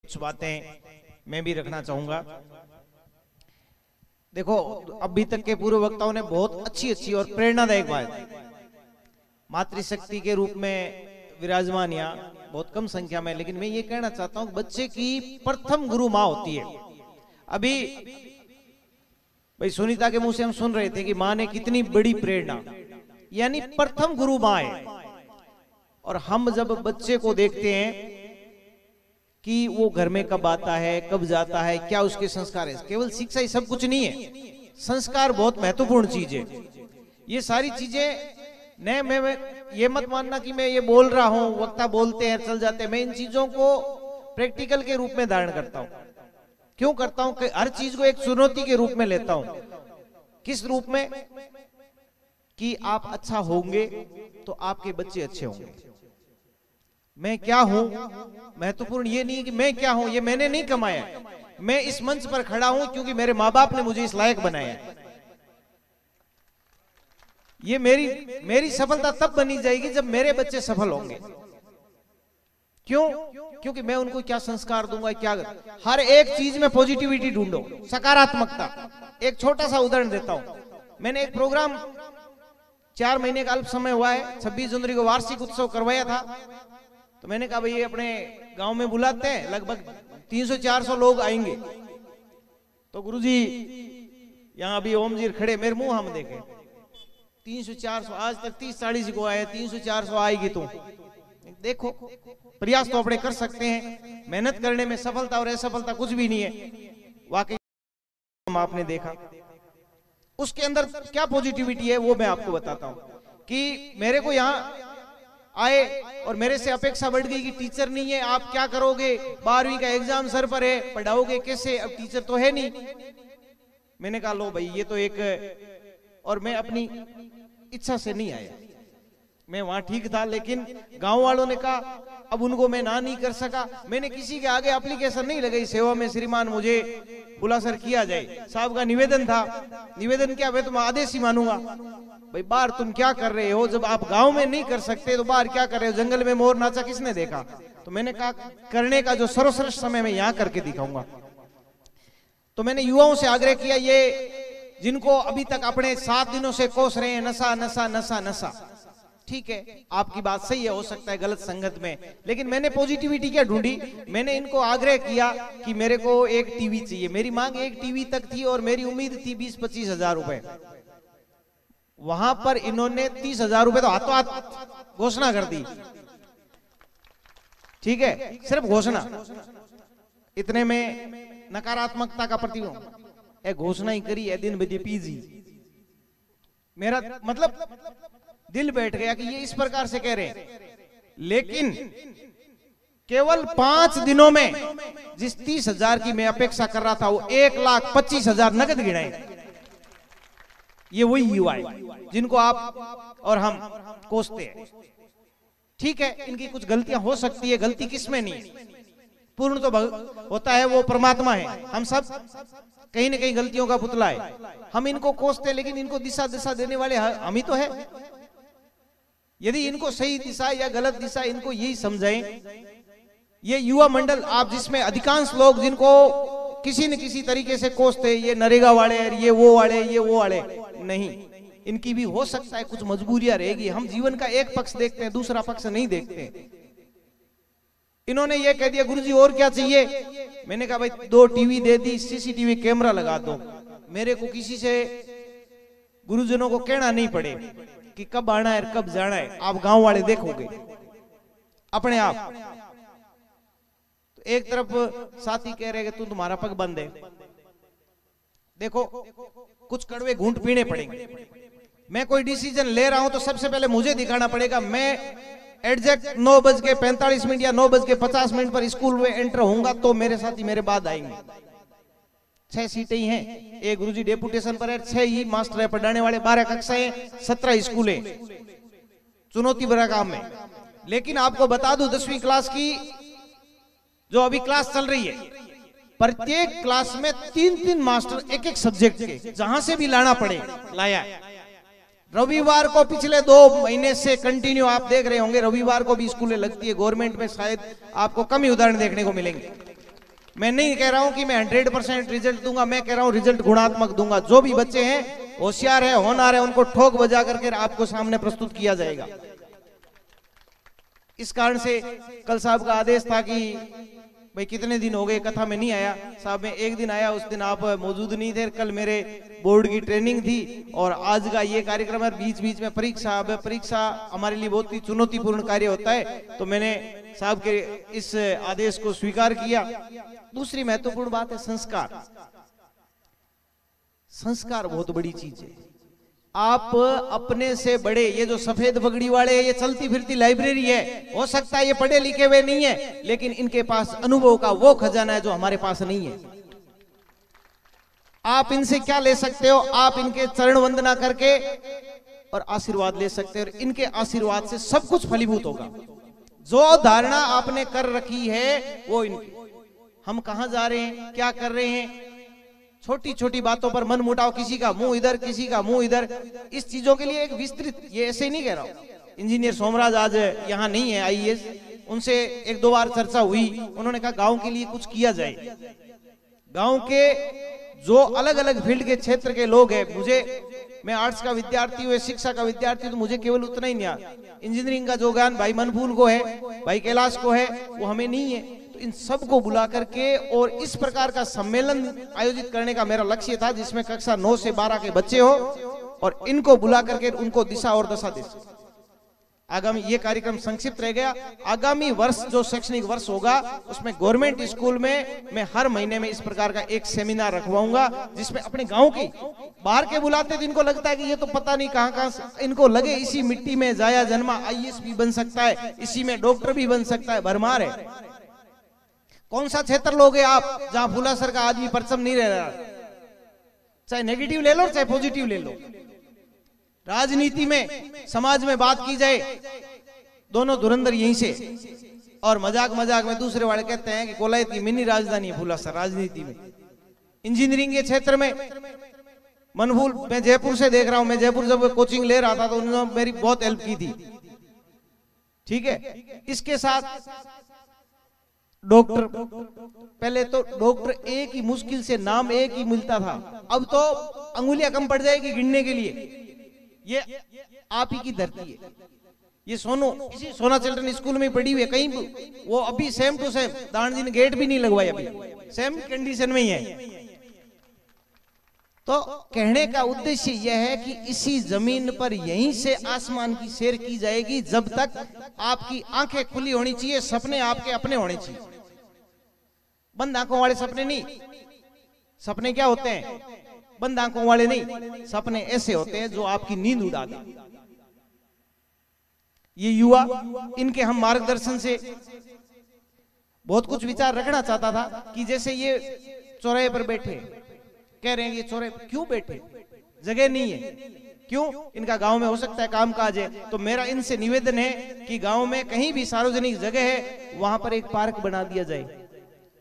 कुछ बातें मैं भी रखना चाहूंगा। देखो, अभी तक के पूर्व वक्ताओं ने बहुत अच्छी अच्छी और प्रेरणादायक बात, मातृशक्ति के रूप में विराजमान यहाँ बहुत कम संख्या में, लेकिन मैं ये कहना चाहता हूं बच्चे की प्रथम गुरु माँ होती है। अभी भाई सुनीता के मुंह से हम सुन रहे थे कि माँ ने कितनी बड़ी प्रेरणा, यानी प्रथम गुरु माँ है। और हम जब बच्चे को देखते हैं कि वो घर में कब आता है, कब जाता है, क्या उसके संस्कार है, केवल शिक्षा ही सब कुछ नहीं है, संस्कार बहुत महत्वपूर्ण चीज है। ये सारी चीजें न मैं ये मत मानना कि मैं ये बोल रहा हूं, वक्ता बोलते हैं चल जाते हैं, मैं इन चीजों को प्रैक्टिकल के रूप में धारण करता हूं। क्यों करता हूं कि हर चीज को एक चुनौती के रूप में लेता हूं। किस रूप में? कि आप अच्छा होंगे तो आपके बच्चे अच्छे होंगे। मैं क्या हूं महत्वपूर्ण ये नहीं कि मैं क्या हूं, ये मैंने नहीं कमाया, मैं इस मंच पर खड़ा हूं क्योंकि मेरे माँ बाप ने मुझे इस लायक बनाया। ये मेरी सफलता तब बनी जाएगी जब मेरे बच्चे सफल होंगे। क्यों? क्योंकि मैं उनको क्या संस्कार दूंगा, क्या हर एक चीज में पॉजिटिविटी ढूंढो, सकारात्मकता। एक छोटा सा उदाहरण देता हूं। मैंने एक प्रोग्राम 4 महीने का अल्प समय हुआ है, 26 जनवरी को वार्षिक उत्सव करवाया था। तो मैंने कहा भाई अपने गांव में बुलाते हैं, लगभग 300-400 लोग आएंगे। तो गुरुजी यहाँ अभी ओम जी खड़े, मेरे मुंह हम देखे 300-400, आज तक 30-40 को आए, 300-400 आएगी। तो देखो, प्रयास तो अपने कर सकते हैं, मेहनत करने में सफलता और असफलता कुछ भी नहीं है। वाकई आपने देखा उसके अंदर क्या पॉजिटिविटी है वो मैं आपको बताता हूं। कि मेरे को यहाँ आए और मेरे से अपेक्षा बढ़ गई कि टीचर नहीं है, आप क्या करोगे, 12वीं का एग्जाम सर पर है, पढ़ाओगे कैसे, अब टीचर तो है नहीं। मैंने कहा लो भाई ये तो एक, और मैं अपनी इच्छा से नहीं आया, मैं वहां ठीक था, लेकिन गांव वालों ने कहा, अब उनको मैं ना नहीं कर सका। मैंने किसी के आगे एप्लीकेशन नहीं लगाई सेवा में, श्रीमान मुझे बुला सर किया जाए। साहब का निवेदन था, निवेदन क्या, मैं तुम आदेश ही मानूंगा। भाई बाहर तुम क्या कर रहे हो, जब आप गांव में नहीं कर सकते तो बाहर क्या कर रहे हो, जंगल में मोर नाचा किसने देखा। तो मैंने कहा करने का जो सर्वश्रेष्ठ समय मैं यहाँ करके दिखाऊंगा। तो मैंने युवाओं से आग्रह किया, ये जिनको अभी तक अपने 7 दिनों से कोस रहे हैं नशा नशा नशा नशा, ठीक है आपकी बात सही है, हो सकता है गलत संगत में, लेकिन मैंने पॉजिटिविटी क्या ढूंढी। मैंने इनको आग्रह किया कि मेरे को एक टीवी चाहिए। मेरी मांग एक टीवी तक थी और मेरी उम्मीद थी 20-25 हजार रुपए। वहां पर इन्होंने 30 हजार रुपए तो हाथों हाथ घोषणा कर दी, ठीक है, सिर्फ घोषणा। इतने में नकारात्मकता का प्रतिबिंब, घोषणा ही करी है, दिन बजे पीजी। मेरा मतलब दिल बैठ गया कि ये इस प्रकार से कह रहे हैं। लेकिन केवल 5 दिनों में जिस 30 हजार की मैं अपेक्षा कर रहा था, वो 1,25,000 नगद गिनाए। ये वही युवा है जिनको आप और हम कोसते हैं। ठीक है, इनकी कुछ गलतियां हो सकती है, गलती किसमें नहीं, पूर्ण तो होता है वो परमात्मा है। हम सब कहीं न कहीं गलतियों का पुतला है, हम इनको कोसते, लेकिन इनको दिशा देने वाले हम ही तो है। यदि इनको सही दिशा या गलत दिशा इनको यही समझाएं। ये युवा मंडल आप जिसमें अधिकांश लोग जिनको किसी न किसी तरीके से कोसते, ये नरेगा वाले, ये वो वाले, ये वो वाले, नहीं, इनकी भी हो सकता है कुछ मजबूरियां रहेगी। हम जीवन का एक पक्ष देखते हैं, दूसरा पक्ष नहीं देखते। इन्होंने ये कह दिया गुरुजी और क्या चाहिए। मैंने कहा भाई 2 टीवी दे दी, सीसीटीवी कैमरा लगा दो। मेरे को किसी से गुरुजनों को कहना नहीं पड़े कि कब आना है कब जाना है, आप गांव वाले देखोगे अपने आप। तो एक तरफ साथी कह रहे कि तू तुम्हारा पग बंद है, देखो कुछ कड़वे घूंट पीने पड़ेंगे। मैं कोई डिसीजन ले रहा हूं तो सबसे पहले मुझे दिखाना पड़ेगा। मैं एग्जैक्ट 9:45 या 9:50 पर स्कूल में एंटर होऊंगा तो मेरे साथी मेरे बाद आएंगे। 6 सीटें ही हैं, एक गुरुजी डेपुटेशन पर है, 6 ही मास्टर है पढ़ाने वाले, 12 कक्षाएं, 17 स्कूल है, चुनौती भरा काम है। लेकिन आपको बता दूं 10वीं क्लास की जो अभी क्लास चल रही है, प्रत्येक क्लास में 3-3 मास्टर एक सब्जेक्ट के, जहां से भी लाना पड़े लाया। रविवार को पिछले 2 महीने से कंटिन्यू आप देख रहे होंगे, रविवार को भी स्कूलें लगती है। गवर्नमेंट में शायद आपको कम ही उदाहरण देखने को मिलेंगे। मैं नहीं कह रहा हूं कि मैं 100% रिजल्ट दूंगा, मैं कह रहा हूं रिजल्ट गुणात्मक दूंगा। जो भी बच्चे हैं होशियार है, होनहार है, उनको ठोक बजा करके आपको सामने प्रस्तुत किया जाएगा। इस कारण से कल साहब का आदेश था कि भाई कितने दिन हो गए कथा में नहीं आया, साहब मैं एक दिन आया, उस दिन आप मौजूद नहीं थे। कल मेरे बोर्ड की ट्रेनिंग थी और आज का ये कार्यक्रम है, बीच बीच में परीक्षा। अब परीक्षा हमारे लिए बहुत ही चुनौतीपूर्ण कार्य होता है, तो मैंने साहब के इस आदेश को स्वीकार किया। दूसरी महत्वपूर्ण बात है संस्कार। संस्कार बहुत बड़ी चीज है। आप अपने से बड़े, ये जो सफेद पगड़ी वाले ये चलती फिरती लाइब्रेरी है, हो सकता है ये पढ़े लिखे हुए नहीं है, लेकिन इनके पास अनुभव का वो खजाना है जो हमारे पास नहीं है। आप इनसे क्या ले सकते हो? आप इनके चरण वंदना करके और आशीर्वाद ले सकते हो, और इनके आशीर्वाद से सब कुछ फलीभूत होगा। जो धारणा आपने कर रखी है वो इनकी। हम कहां जा रहे हैं, क्या कर रहे हैं, छोटी छोटी बातों पर मन मुटाव, किसी का मुंह इधर किसी का मुंह इधर, इस चीजों के लिए एक विस्तृत, ये ऐसे नहीं कह रहा हूं। इंजीनियर सोमराज आज यहां नहीं है, आईएएस, उनसे एक दो बार चर्चा हुई, उन्होंने कहा गांव के लिए कुछ किया जाए। गांव के जो अलग अलग फील्ड के क्षेत्र के लोग हैं, मैं आर्ट्स का विद्यार्थी हूँ, शिक्षा का विद्यार्थी, तो मुझे केवल उतना ही नहीं आता। इंजीनियरिंग का जो ज्ञान भाई मनफूल को है, भाई कैलाश को है, वो हमें नहीं है। तो इन सबको बुला करके और इस प्रकार का सम्मेलन आयोजित करने का मेरा लक्ष्य था, जिसमें कक्षा 9 से 12 के बच्चे हो और इनको बुला करके उनको दिशा और दशा दे सके। आगामी ये कार्यक्रम संक्षिप्त रह गया। आगामी वर्ष जो शैक्षणिक वर्ष होगा उसमें गवर्नमेंट स्कूल में मैं हर महीने में इस प्रकार का एक सेमिनार रखवाऊंगा, जिसमें अपने गांव की, बाहर के बुलाते तो इनको लगता है कि ये तो पता नहीं कहां कहां से, इनको लगे इसी मिट्टी में जाया जन्मा, आईएएस भी बन सकता है, इसी में डॉक्टर भी बन सकता है, भरमार है। कौन सा क्षेत्र लोगे आप जहां फूलासर का आदमी परचम नहीं रह रहा? चाहे नेगेटिव ले लो चाहे पॉजिटिव ले लो, राजनीति में, समाज में बात की जाए, दोनों धुरंधर यहीं से। और मजाक मजाक में दूसरे वाले कहते हैं कि कोलायत की मिनी राजधानी है फूलासर राजनीति में। इंजीनियरिंग के क्षेत्र में मनफूल, मैं जयपुर से देख रहा हूं, मैं जयपुर जब कोचिंग ले रहा था तो उन्होंने मेरी बहुत हेल्प की थी, ठीक है। इसके साथ डॉक्टर, पहले तो डॉक्टर एक ही, मुश्किल से नाम एक ही मिलता था, अब तो अंगुलियां कम पड़ जाएगी गिनने के लिए। ये आप ही की धरती है। ये सोनू इसी सोना चिल्ड्रन स्कूल में पढ़ी हुई है, कहीं वो अभी सेम टू सेम, दान जी ने गेट भी नहीं लगवाया, अभी सेम कंडीशन में ही है। तो कहने का उद्देश्य यह है कि इसी जमीन पर यहीं से आसमान की सैर की जाएगी, जब तक आपकी आंखें खुली होनी चाहिए, सपने आपके अपने होने चाहिए, बंद आंखों वाले सपने नहीं। सपने क्या होते हैं? बंद आंखों वाले नहीं, सपने ऐसे होते हैं जो आपकी नींद उड़ा दे। ये युवा, इनके हम मार्गदर्शन से बहुत कुछ विचार रखना चाहता था कि जैसे ये चौराहे पर बैठे, कह रहे हैं ये चौराहे पर क्यों बैठे, जगह नहीं है, क्यों? इनका गांव में हो सकता है काम काज है। तो मेरा इनसे निवेदन है कि गांव में कहीं भी सार्वजनिक जगह है, वहां पर एक पार्क बना दिया जाए,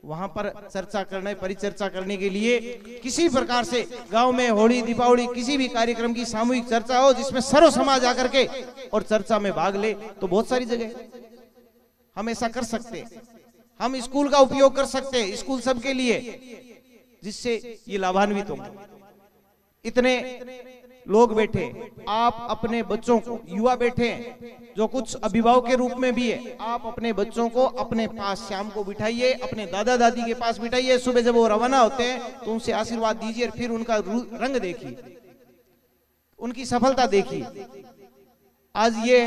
वहां पर चर्चा करने, परिचर्चा करने के लिए किसी प्रकार से गांव में होली दीपावली किसी भी कार्यक्रम की सामूहिक चर्चा हो, जिसमें सर्व समाज आकर के और चर्चा में भाग ले। तो बहुत सारी जगह हम ऐसा कर सकते हैं। हम स्कूल का उपयोग कर सकते हैं, स्कूल सबके लिए, जिससे ये लाभान्वित होंगे। इतने लोग बैठे, आप अपने बच्चों को, युवा बैठे जो कुछ अभिभावक के रूप में भी है, आप अपने बच्चों को अपने पास शाम को बिठाइए, अपने दादा दादी के पास बिठाइए। सुबह जब वो रवाना होते हैं तो उनसे आशीर्वाद दीजिए, फिर उनका रंग देखिए, उनकी सफलता देखिए। आज ये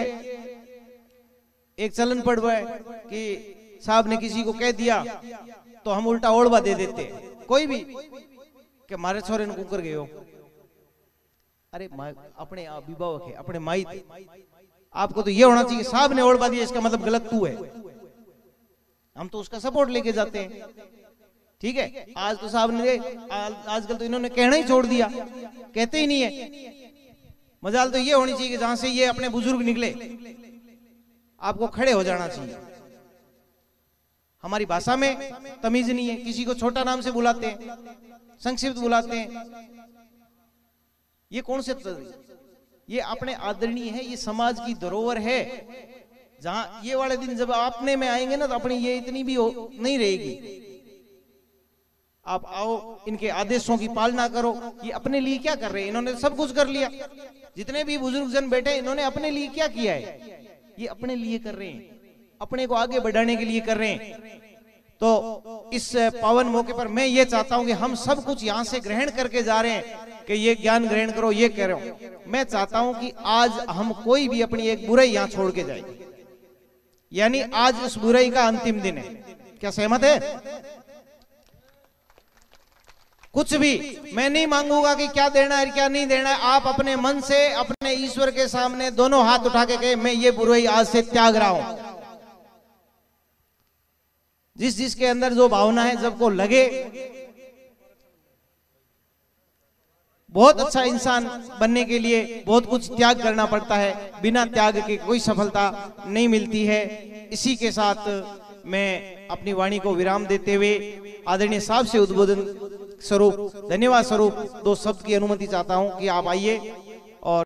एक चलन पड़ रहा है कि साहब ने किसी को कह दिया तो हम उल्टा ओढ़वा दे देते हैं, कोई भी, कि मारे छोरे ने कुकर गए हो। अरे अपने अभिभावक है, अपने माई थे, आपको तो ये होना चाहिए साहब ने ओढ़वा दिया इसका मतलब गलत तू है, हम तो उसका सपोर्ट लेके जाते हैं, ठीक है। आज तो साहब ने, आजकल तो इन्होंने कहना ही छोड़ दिया, कहते ही नहीं है। मजाल तो ये होनी चाहिए कि जहां से ये अपने बुजुर्ग निकले आपको खड़े हो जाना चाहिए। हमारी भाषा में तमीज नहीं है, किसी को छोटा नाम से बुलाते हैं, संक्षिप्त बुलाते हैं। ये कौन से, ये अपने आदरणीय है, ये समाज की धरोहर है। जहां ये वाले दिन जब अपने में आएंगे ना, तो अपनी ये इतनी भी नहीं रहेगी। आप आओ, इनके आदेशों की पालना करो। ये अपने लिए क्या कर रहे हैं? इन्होंने सब कुछ कर लिया। जितने भी बुजुर्ग जन बैठे, इन्होंने अपने लिए क्या किया है? ये अपने लिए कर रहे हैं, अपने को आगे बढ़ाने के लिए कर रहे हैं। तो इस पावन मौके पर मैं ये चाहता हूं कि हम सब कुछ यहां से ग्रहण करके जा रहे हैं कि ये ज्ञान ग्रहण करो, ये कह रहा हूं। मैं चाहता हूं कि आज हम कोई भी अपनी एक बुराई यहां छोड़ के जाए, यानी आज उस बुराई का अंतिम दिन है। क्या सहमत है? कुछ भी मैं नहीं मांगूंगा कि क्या देना है क्या नहीं देना है। आप अपने मन से अपने ईश्वर के सामने दोनों हाथ उठा के कहे, मैं ये बुराई आज से त्याग रहा हूं। जिस जिसके अंदर जो भावना है, सबको लगे बहुत अच्छा इंसान बनने के लिए बहुत कुछ त्याग करना पड़ता है, बिना त्याग के कोई सफलता नहीं मिलती है। इसी के साथ मैं अपनी वाणी को विराम देते हुए आदरणीय साहब से उद्बोधन स्वरूप, धन्यवाद स्वरूप 2 शब्द की अनुमति चाहता हूं कि आप आइए और